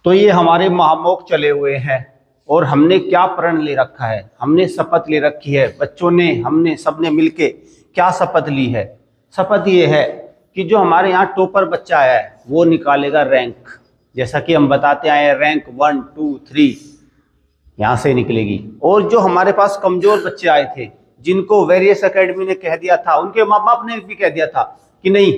तो ये हमारे महामोक चले हुए हैं और हमने क्या प्रण ले रखा है, हमने शपथ ले रखी है, बच्चों ने, हमने, सबने मिलके क्या शपथ ली है। शपथ ये है कि जो हमारे यहाँ टॉपर बच्चा आया है वो निकालेगा रैंक, जैसा कि हम बताते आए हैं, रैंक 1 2 3 यहाँ से निकलेगी। और जो हमारे पास कमजोर बच्चे आए थे जिनको वेरियस एकेडमी ने कह दिया था, उनके माँ बाप ने भी कह दिया था कि नहीं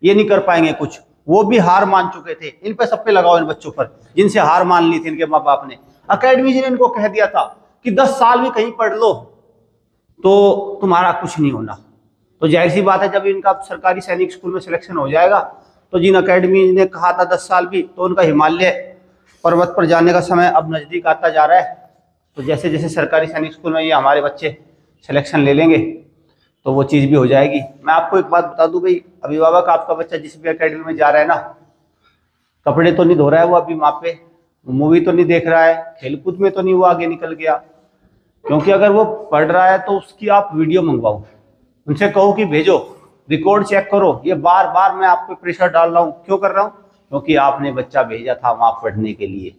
ये नहीं कर पाएंगे कुछ, वो भी हार मान चुके थे, इन पे सब पे लगाओ इन बच्चों पर जिनसे हार मान ली थी इनके माँ बाप ने। अकेडमी जी ने इनको कह दिया था कि 10 साल भी कहीं पढ़ लो तो तुम्हारा कुछ नहीं होना। तो जाहिर सी बात है जब इनका सरकारी सैनिक स्कूल में सिलेक्शन हो जाएगा तो जिन अकेडमी ने कहा था 10 साल भी, तो उनका हिमालय पर्वत पर जाने का समय अब नज़दीक आता जा रहा है। तो जैसे जैसे सरकारी सैनिक स्कूल में ये हमारे बच्चे सिलेक्शन ले लेंगे तो वो चीज़ भी हो जाएगी। मैं आपको एक बात बता दूं भाई, अभिभावक आपका बच्चा जिस भी अकेडमी में जा रहा है ना, कपड़े तो नहीं धो रहा है वो अभी वहाँ पे, मूवी तो नहीं देख रहा है, खेलकूद में तो नहीं वो आगे निकल गया, क्योंकि अगर वो पढ़ रहा है तो उसकी आप वीडियो मंगवाओ, उनसे कहो कि भेजो, रिकॉर्ड चेक करो। ये बार बार मैं आप पे प्रेशर डाल रहा हूँ, क्यों कर रहा हूँ? क्योंकि आपने बच्चा भेजा था वहाँ पढ़ने के लिए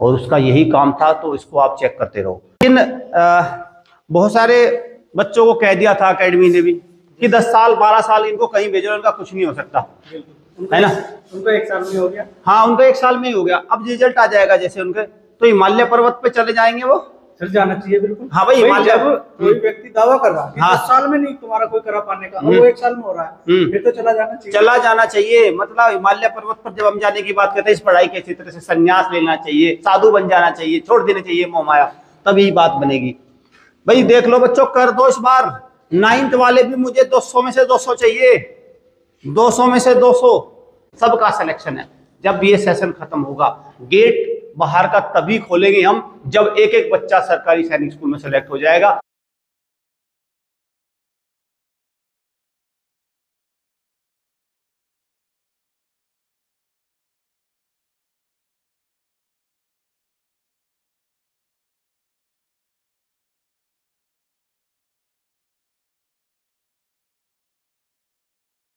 और उसका यही काम था, तो इसको आप चेक करते रहो। लेकिन बहुत सारे बच्चों को कह दिया था अकेडमी ने भी कि 10 साल 12 साल इनको कहीं भेजो, इनका कुछ नहीं हो सकता, है ना। उनका 1 साल में हो गया। हाँ, उनका 1 साल में ही हो गया। अब रिजल्ट आ जाएगा जैसे उनके, तो हिमालय पर्वत पे चले जाएंगे वो, चल जाना चाहिए बिल्कुल। हाँ भाई, हिमालय कोई व्यक्ति दावा कर रहा है हाँ 10 साल में नहीं तुम्हारा कोई करा पाने का, और वो 1 साल में हो रहा है, फिर तो चला जाना चाहिए। चला जाना चाहिए। मतलब हिमालय पर्वत पर जब हम जाने की बात करते हैं, इस पढ़ाई के क्षेत्र से संन्यास लेना चाहिए, साधु बन जाना चाहिए, छोड़ देना चाहिए मोह माया, तब यही बात बनेगी। भाई देख लो बच्चों, कर दो इस बार। 9th वाले भी मुझे 200 में से 200 चाहिए, 200 में से 200 सबका सिलेक्शन है। जब ये सेशन खत्म होगा, गेट बाहर का तभी खोलेंगे हम जब एक एक बच्चा सरकारी सैनिक स्कूल में सेलेक्ट हो जाएगा।